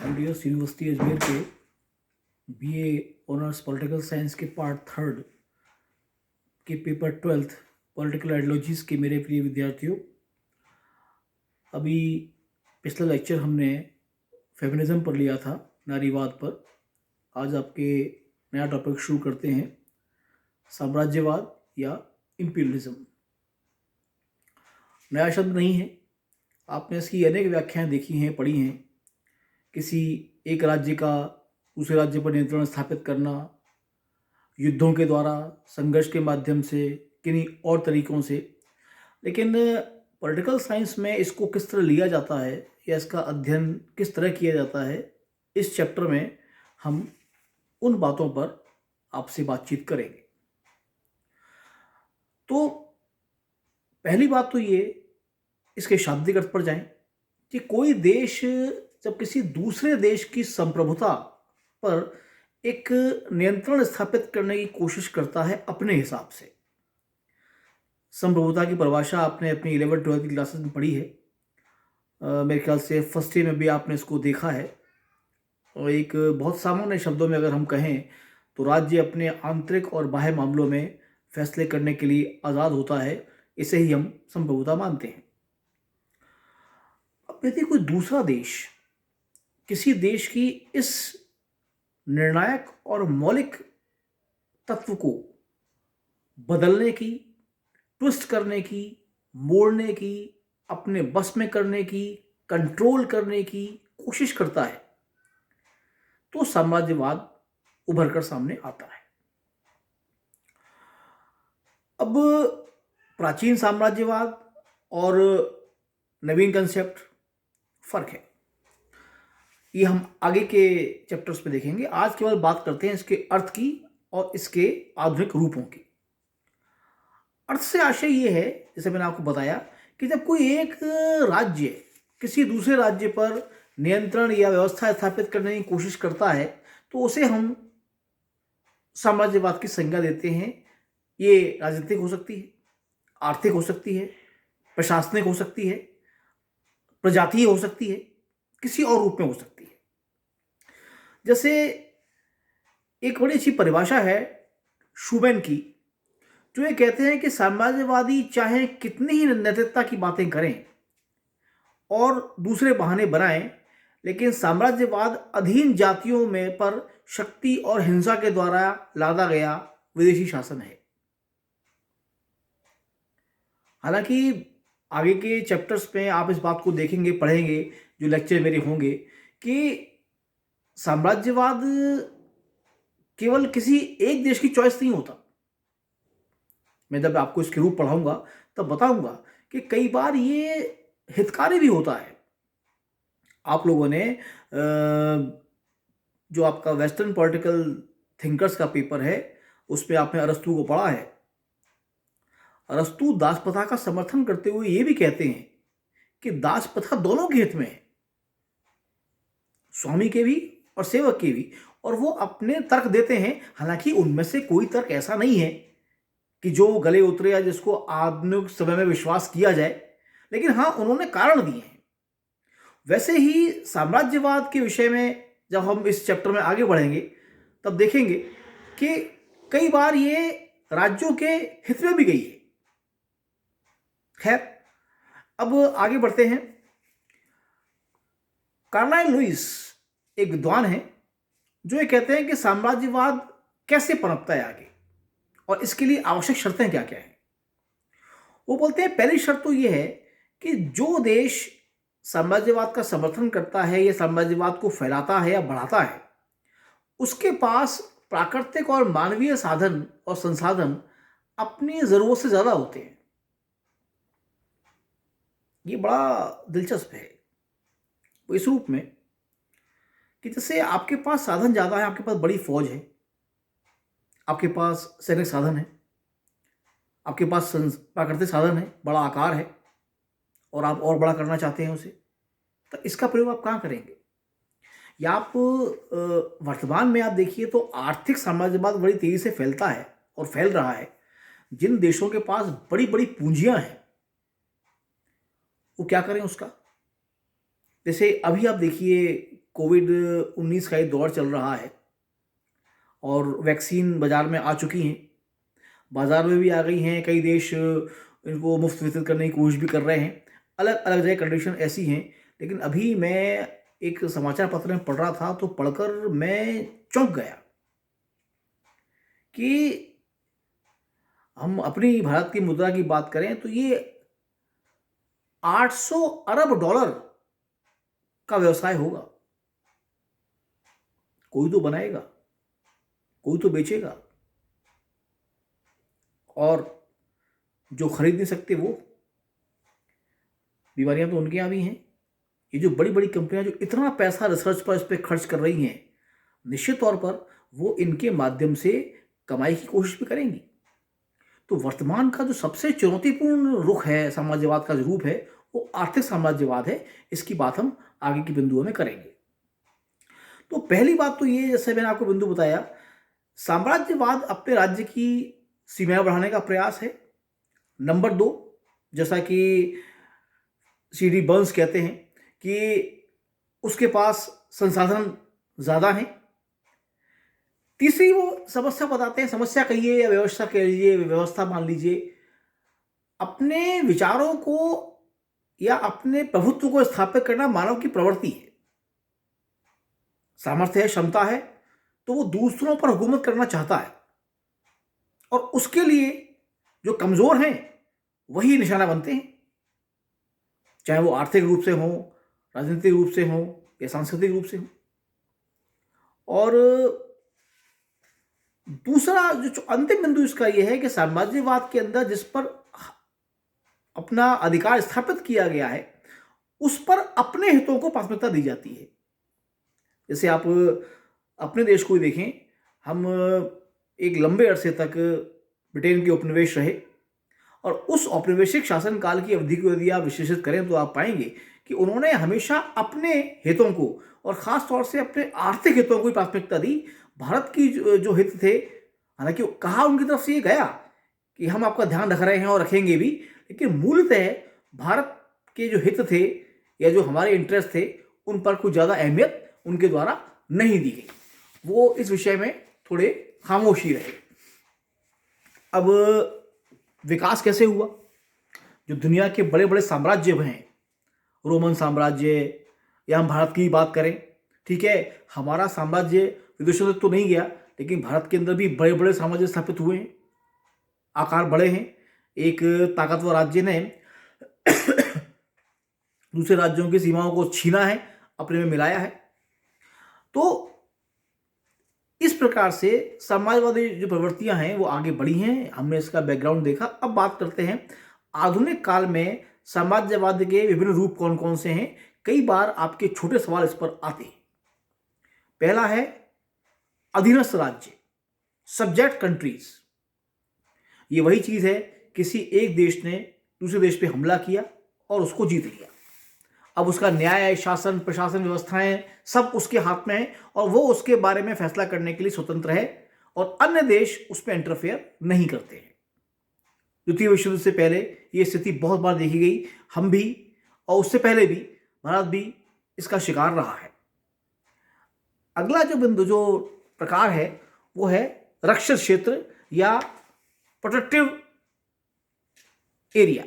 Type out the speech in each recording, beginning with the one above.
MDS university Ajmer के BA honours political science के part third के पेपर 12th पॉलिटिकल आइडियोलॉजीज़ के मेरे प्रिय विद्यार्थियों, अभी पिछला लेक्चर हमने फेमिनिज्म पर लिया था, नारीवाद पर। आज आपके नया टॉपिक शुरू करते हैं, साम्राज्यवाद या इम्पीरियलिज्म। नया शब्द नहीं है, आपने इसकी अनेक व्याख्याएं देखी हैं, पढ़ी हैं। किसी एक राज्य का दूसरे राज्य पर नियंत्रण स्थापित करना, युद्धों के द्वारा, संघर्ष के माध्यम से, किन्हीं और तरीकों से। लेकिन पॉलिटिकल साइंस में इसको किस तरह लिया जाता है या इसका अध्ययन किस तरह किया जाता है, इस चैप्टर में हम उन बातों पर आपसे बातचीत करेंगे। तो पहली बात तो ये, इसके शाब्दिक अर्थ पर जाएं कि कोई देश जब किसी दूसरे देश की संप्रभुता पर एक नियंत्रण स्थापित करने की कोशिश करता है अपने हिसाब से। संप्रभुता की परिभाषा आपने अपनी 11th-12th की क्लासेस में पढ़ी है। मेरे ख्याल से फर्स्ट ईयर में भी आपने इसको देखा है। और एक बहुत सामान्य शब्दों में अगर हम कहें तो राज्य अपने आंतरिक और बाह्य मामलों में फैसले करने के लिए आज़ाद होता है। इसे ही हम संप्रभुता मानते हैं। अब यदि कोई दूसरा देश किसी देश की इस निर्णायक और मौलिक तत्व को बदलने की, ट्विस्ट करने की, मोड़ने की, अपने बस में करने की, कंट्रोल करने की कोशिश करता है, तो साम्राज्यवाद उभर कर सामने आता है। अब प्राचीन साम्राज्यवाद और नवीन कंसेप्ट फर्क है, ये हम आगे के चैप्टर्स में देखेंगे। आज केवल बात करते हैं इसके अर्थ की और इसके आधुनिक रूपों की। अर्थ से आशय ये है, जैसे मैंने आपको बताया, कि जब कोई एक राज्य किसी दूसरे राज्य पर नियंत्रण या व्यवस्था स्थापित करने की कोशिश करता है, तो उसे हम साम्राज्यवाद की संज्ञा देते हैं। ये राजनीतिक हो सकती है, आर्थिक हो सकती है, प्रशासनिक हो सकती है, प्रजातीय हो सकती है, किसी और रूप में हो सकती है। जैसे एक बड़ी अच्छी परिभाषा है शूबैन की, जो ये कहते हैं कि साम्राज्यवादी चाहे कितनी ही नैतिकता की बातें करें और दूसरे बहाने बनाएं, लेकिन साम्राज्यवाद अधीन जातियों में पर शक्ति और हिंसा के द्वारा लादा गया विदेशी शासन है। हालांकि आगे के चैप्टर्स में आप इस बात को देखेंगे, पढ़ेंगे, जो लेक्चर मेरे होंगे, कि साम्राज्यवाद केवल किसी एक देश की चॉइस नहीं होता। मैं जब आपको इसके रूप पढ़ाऊंगा तब बताऊंगा कि कई बार ये हितकारी भी होता है। आप लोगों ने जो आपका वेस्टर्न पॉलिटिकल थिंकर्स का पेपर है, उसमें आपने अरस्तू को पढ़ा है। अरस्तू दासप्रथा का समर्थन करते हुए ये भी कहते हैं कि दासप्रथा दोनों के हित में है, स्वामी के भी और सेवक के भी। और वो अपने तर्क देते हैं, हालांकि उनमें से कोई तर्क ऐसा नहीं है कि जो गले उतरे या जिसको आधुनिक समय में विश्वास किया जाए, लेकिन हाँ, उन्होंने कारण दिए हैं। वैसे ही साम्राज्यवाद के विषय में जब हम इस चैप्टर में आगे बढ़ेंगे तब देखेंगे कि कई बार ये राज्यों के हित में भी गई है। खैर, अब आगे बढ़ते हैं। कार्लाइल लुईस एक विद्वान है जो ये कहते हैं कि साम्राज्यवाद कैसे पनपता है आगे और इसके लिए आवश्यक शर्तें क्या क्या हैं। वो बोलते हैं, पहली शर्त तो ये है कि जो देश साम्राज्यवाद का समर्थन करता है या साम्राज्यवाद को फैलाता है या बढ़ाता है, उसके पास प्राकृतिक और मानवीय साधन और संसाधन अपनी जरूरत से ज्यादा होते हैं। ये बड़ा दिलचस्प है वो इस रूप में कि जैसे आपके पास साधन ज्यादा है, आपके पास बड़ी फौज है, आपके पास सैनिक साधन है, आपके पास प्राकृतिक साधन है, बड़ा आकार है, और आप और बड़ा करना चाहते हैं उसे, तो इसका प्रयोग आप कहाँ करेंगे? या आप वर्तमान में आप देखिए तो आर्थिक साम्राज्यवाद बड़ी तेजी से फैलता है और फैल रहा है। जिन देशों के पास बड़ी बड़ी पूंजियां हैं, वो क्या करें उसका? जैसे अभी आप देखिए कोविड-19 का एक दौर चल रहा है और वैक्सीन बाज़ार में आ चुकी हैं, बाज़ार में भी आ गई हैं, कई देश इनको मुफ्त वितरित करने की कोशिश भी कर रहे हैं। अलग अलग जगह कंडीशन ऐसी हैं, लेकिन अभी मैं एक समाचार पत्र में पढ़ रहा था तो पढ़कर मैं चौंक गया कि हम अपनी भारत की मुद्रा की बात करें तो ये 800 अरब डॉलर का व्यवसाय होगा। कोई तो बनाएगा, कोई तो बेचेगा, और जो खरीद नहीं सकते वो, बीमारियां तो उनके यहाँ भी हैं। ये जो बड़ी बड़ी कंपनियां जो इतना पैसा रिसर्च पर इस पर खर्च कर रही हैं, निश्चित तौर पर वो इनके माध्यम से कमाई की कोशिश भी करेंगी। तो वर्तमान का जो सबसे चुनौतीपूर्ण रुख है, साम्राज्यवाद का जो रूप है, वो आर्थिक साम्राज्यवाद है। इसकी बात हम आगे की बिंदुओं में करेंगे। तो पहली बात तो ये, जैसे मैंने आपको बिंदु बताया, साम्राज्यवाद अपने राज्य की सीमाएं बढ़ाने का प्रयास है। नंबर 2, जैसा कि सीडी बर्न्स कहते हैं कि उसके पास संसाधन ज़्यादा हैं। तीसरी वो समस्या बताते हैं, समस्या कहिए या व्यवस्था कह लीजिए, व्यवस्था मान लीजिए, अपने विचारों को या अपने प्रभुत्व को स्थापित करना मानव की प्रवृत्ति है। सामर्थ्य है, क्षमता है, तो वो दूसरों पर हुकूमत करना चाहता है, और उसके लिए जो कमजोर हैं वही निशाना बनते हैं, चाहे वो आर्थिक रूप से हो, राजनीतिक रूप से हो या सांस्कृतिक रूप से हो। और दूसरा जो अंतिम बिंदु इसका यह है कि साम्राज्यवाद के अंदर जिस पर अपना अधिकार स्थापित किया गया है, उस पर अपने हितों को प्राथमिकता दी जाती है। जैसे आप अपने देश को ही देखें, हम एक लंबे अरसे तक ब्रिटेन के उपनिवेश रहे, और उस औपनिवेशिक शासनकाल की अवधि को यदि आप विश्लेषित करें तो आप पाएंगे कि उन्होंने हमेशा अपने हितों को, और ख़ास तौर से अपने आर्थिक हितों को ही प्राथमिकता दी। भारत की जो हित थे, हालांकि कहा उनकी तरफ से ये गया कि हम आपका ध्यान रख रहे हैं और रखेंगे भी, लेकिन मूलतः भारत के जो हित थे या जो हमारे इंटरेस्ट थे, उन पर कुछ ज़्यादा अहमियत उनके द्वारा नहीं दी गई। वो इस विषय में थोड़े खामोशी रहे। अब विकास कैसे हुआ? जो दुनिया के बड़े बड़े साम्राज्य हैं, रोमन साम्राज्य, या हम भारत की बात करें, ठीक है, हमारा साम्राज्य विदेशों तक तो नहीं गया, लेकिन भारत के अंदर भी बड़े बड़े साम्राज्य स्थापित हुए हैं, आकार बड़े हैं। एक ताकतवर राज्य ने दूसरे राज्यों की सीमाओं को छीना है, अपने में मिलाया है। तो इस प्रकार से साम्राज्यवादी जो प्रवृत्तियां हैं वो आगे बढ़ी हैं। हमने इसका बैकग्राउंड देखा। अब बात करते हैं आधुनिक काल में साम्राज्यवाद के विभिन्न रूप कौन कौन से हैं। कई बार आपके छोटे सवाल इस पर आते हैं। पहला है अधीनस्थ राज्य, सब्जेक्ट कंट्रीज। ये वही चीज है, किसी एक देश ने दूसरे देश पे हमला किया और उसको जीत लिया। अब उसका न्याय, शासन, प्रशासन, व्यवस्थाएं सब उसके हाथ में है, और वो उसके बारे में फैसला करने के लिए स्वतंत्र है, और अन्य देश उसमें इंटरफेयर नहीं करते हैं। द्वितीय विश्व युद्ध से पहले ये स्थिति बहुत बार देखी गई। हम भी, और उससे पहले भी भारत भी इसका शिकार रहा है। अगला जो बिंदु, जो प्रकार है, वो है रक्षित क्षेत्र या प्रोटेक्टिव एरिया।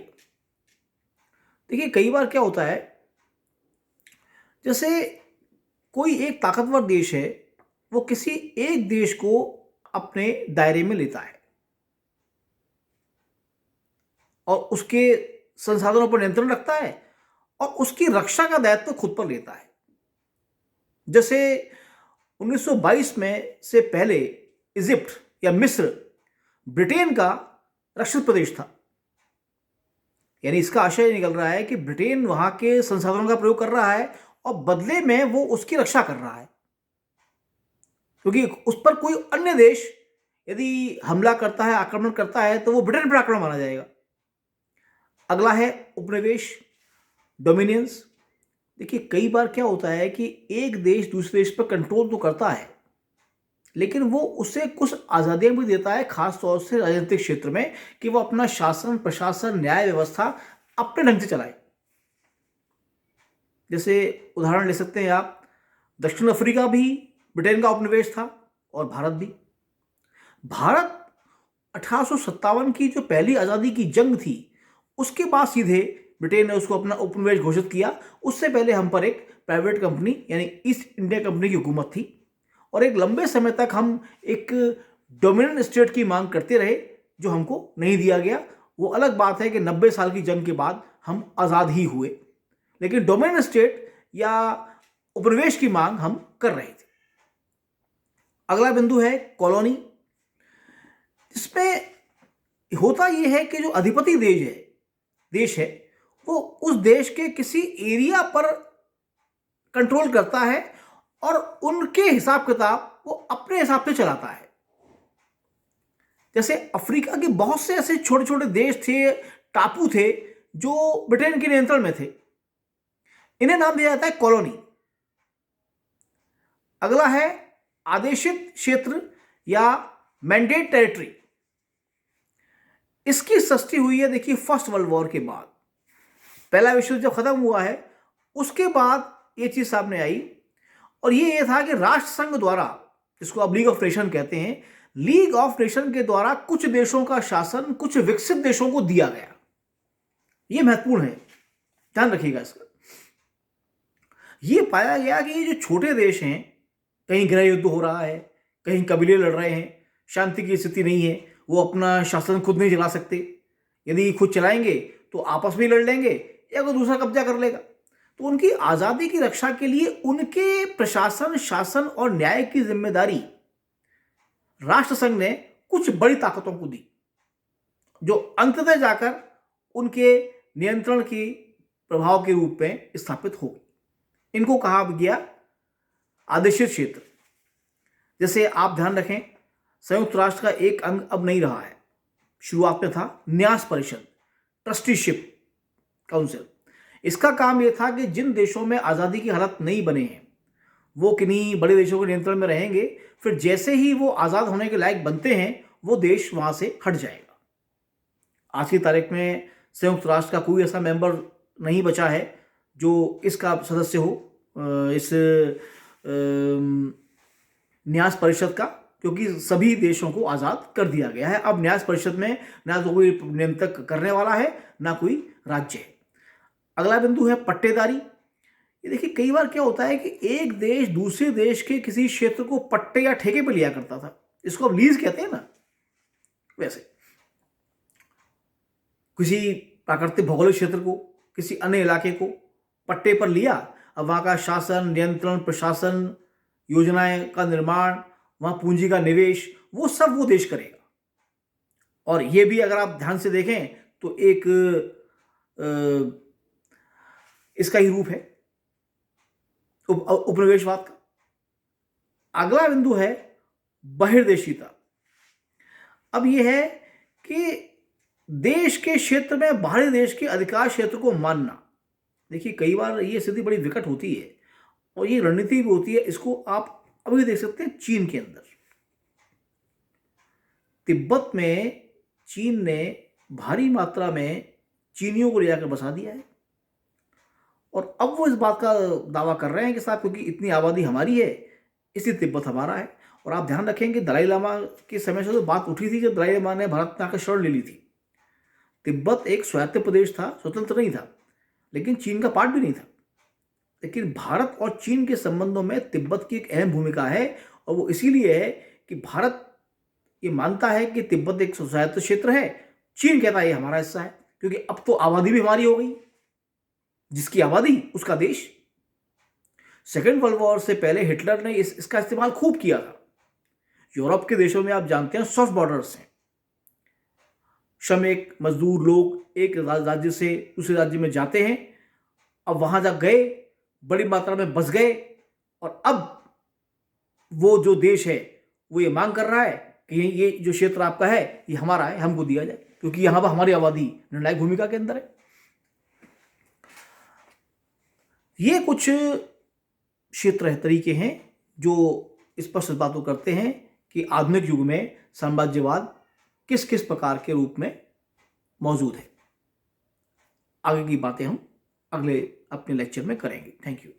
देखिए, कई बार क्या होता है, जैसे कोई एक ताकतवर देश है, वो किसी एक देश को अपने दायरे में लेता है और उसके संसाधनों पर नियंत्रण रखता है, और उसकी रक्षा का दायित्व खुद पर लेता है। जैसे 1922 में से पहले इजिप्ट या मिस्र ब्रिटेन का रक्षित प्रदेश था। यानी इसका आशय निकल रहा है कि ब्रिटेन वहां के संसाधनों का प्रयोग कर रहा है और बदले में वो उसकी रक्षा कर रहा है, क्योंकि उस पर कोई अन्य देश यदि हमला करता है, आक्रमण करता है, तो वो ब्रिटेन पर आक्रमण माना जाएगा। अगला है उपनिवेश, डोमिनियंस। देखिए, कई बार क्या होता है कि एक देश दूसरे देश पर कंट्रोल तो करता है, लेकिन वो उसे कुछ आज़ादियां भी देता है, खास तौर से राजनीतिक क्षेत्र में, कि वो अपना शासन, प्रशासन, न्याय व्यवस्था अपने ढंग से चलाए। जैसे उदाहरण ले सकते हैं आप, दक्षिण अफ्रीका भी ब्रिटेन का उपनिवेश था और भारत भी। भारत 1857 की जो पहली आज़ादी की जंग थी उसके बाद सीधे ब्रिटेन ने उसको अपना उपनिवेश घोषित किया। उससे पहले हम पर एक प्राइवेट कंपनी यानी ईस्ट इंडिया कंपनी की हुकूमत थी और एक लंबे समय तक हम एक डोमिनेंट स्टेट की मांग करते रहे जो हमको नहीं दिया गया। वो अलग बात है कि 90 साल की जंग के बाद हम आज़ाद ही हुए, लेकिन डोमिनेंट स्टेट या उपनिवेश की मांग हम कर रहे थे। अगला बिंदु है कॉलोनी। इसमें होता यह है कि जो अधिपति देश है वो उस देश के किसी एरिया पर कंट्रोल करता है और उनके हिसाब किताब वो अपने हिसाब से चलाता है। जैसे अफ्रीका के बहुत से ऐसे छोटे छोटे देश थे, टापू थे जो ब्रिटेन के नियंत्रण में थे, इन्हें नाम दिया जाता है कॉलोनी। अगला है आदेशित क्षेत्र या मैंडेट टेरिटरी। इसकी सृष्टि हुई है देखिए फर्स्ट वर्ल्ड वॉर के बाद। पहला विश्व युद्ध जब खत्म हुआ है उसके बाद ये चीज सामने आई और ये था कि राष्ट्र संघ द्वारा, इसको अब लीग ऑफ नेशन कहते हैं, लीग ऑफ नेशन के द्वारा कुछ देशों का शासन कुछ विकसित देशों को दिया गया। यह महत्वपूर्ण है, ध्यान रखिएगा इसका। यह पाया गया कि ये जो छोटे देश हैं, कहीं गृह युद्ध हो रहा है, कहीं कबीले लड़ रहे हैं, शांति की स्थिति नहीं है, वो अपना शासन खुद नहीं चला सकते, यदि खुद चलाएंगे तो आपस में लड़ लेंगे या कोई दूसरा कब्जा कर लेगा। तो उनकी आज़ादी की रक्षा के लिए उनके प्रशासन, शासन और न्याय की जिम्मेदारी राष्ट्रसंघ ने कुछ बड़ी ताकतों को दी जो अंततः जाकर उनके नियंत्रण की प्रभाव के रूप में स्थापित हो गई। इनको कहा गया आदेशित क्षेत्र। जैसे आप ध्यान रखें, संयुक्त राष्ट्र का एक अंग अब नहीं रहा है, शुरुआत में था न्यास परिषद, ट्रस्टीशिप काउंसिल। इसका काम यह था कि जिन देशों में आज़ादी की हालत नहीं बने हैं वो किन्हीं बड़े देशों के नियंत्रण में रहेंगे, फिर जैसे ही वो आज़ाद होने के लायक बनते हैं वो देश वहां से हट जाएगा। आज की तारीख में संयुक्त राष्ट्र का कोई ऐसा मेंबर नहीं बचा है जो इसका सदस्य हो, इस न्यास परिषद का, क्योंकि सभी देशों को आज़ाद कर दिया गया है। अब न्यास परिषद में ना तो कोई नियंत्रण करने वाला है ना कोई राज्य है। अगला बिंदु है पट्टेदारी। ये देखिए कई बार क्या होता है कि एक देश दूसरे देश के किसी क्षेत्र को पट्टे या ठेके पे लिया करता था, इसको अब लीज कहते हैं ना। वैसे किसी प्राकृतिक भौगोलिक क्षेत्र को, किसी अन्य इलाके को पट्टे पर लिया, अब वहां का शासन, नियंत्रण, प्रशासन, योजनाएं का निर्माण, वहां पूंजी का निवेश, वो सब वो देश करेगा। और ये भी अगर आप ध्यान से देखें तो एक इसका ही रूप है उपनिवेशवाद का। अगला बिंदु है बहिर्देशीता। अब यह है कि देश के क्षेत्र में बाहरी देश के अधिकार क्षेत्र को मानना। देखिए कई बार ये स्थिति बड़ी विकट होती है और ये रणनीति भी होती है। इसको आप अभी देख सकते हैं चीन के अंदर। तिब्बत में चीन ने भारी मात्रा में चीनियों को ले जाकर बसा दिया है और अब वो इस बात का दावा कर रहे हैं कि साहब क्योंकि इतनी आबादी हमारी है इसलिए तिब्बत हमारा है। और आप ध्यान रखें कि दलाई लामा के समय से तो बात उठी थी जब दलाई लामा ने भारत में आकर शरण ले ली थी। तिब्बत एक स्वायत्त प्रदेश था, स्वतंत्र नहीं था, लेकिन चीन का पार्ट भी नहीं था। लेकिन भारत और चीन के संबंधों में तिब्बत की एक अहम भूमिका है और वो इसीलिए है कि भारत ये मानता है कि तिब्बत एक स्वायत्त क्षेत्र है, चीन कहता है ये हमारा हिस्सा है, क्योंकि अब तो आबादी भी हमारी हो गई, जिसकी आबादी उसका देश। सेकेंड वर्ल्ड वॉर से पहले हिटलर ने इसका इस्तेमाल खूब किया था। यूरोप के देशों में आप जानते हैं सॉफ्ट बॉर्डर्स हैं, श्रमिक मजदूर लोग एक राज्य से दूसरे राज्य में जाते हैं, अब वहां जा गए, बड़ी मात्रा में बस गए और अब वो जो देश है वो ये मांग कर रहा है कि ये जो क्षेत्र आपका है ये हमारा है, हमको दिया जाए, क्योंकि यहां पर हमारी आबादी निर्णायक भूमिका के अंदर है। ये कुछ क्षेत्र है, तरीके हैं जो स्पष्ट बातों करते हैं कि आधुनिक युग में साम्राज्यवाद किस किस प्रकार के रूप में मौजूद है। आगे की बातें हम अगले अपने लेक्चर में करेंगे। Thank you.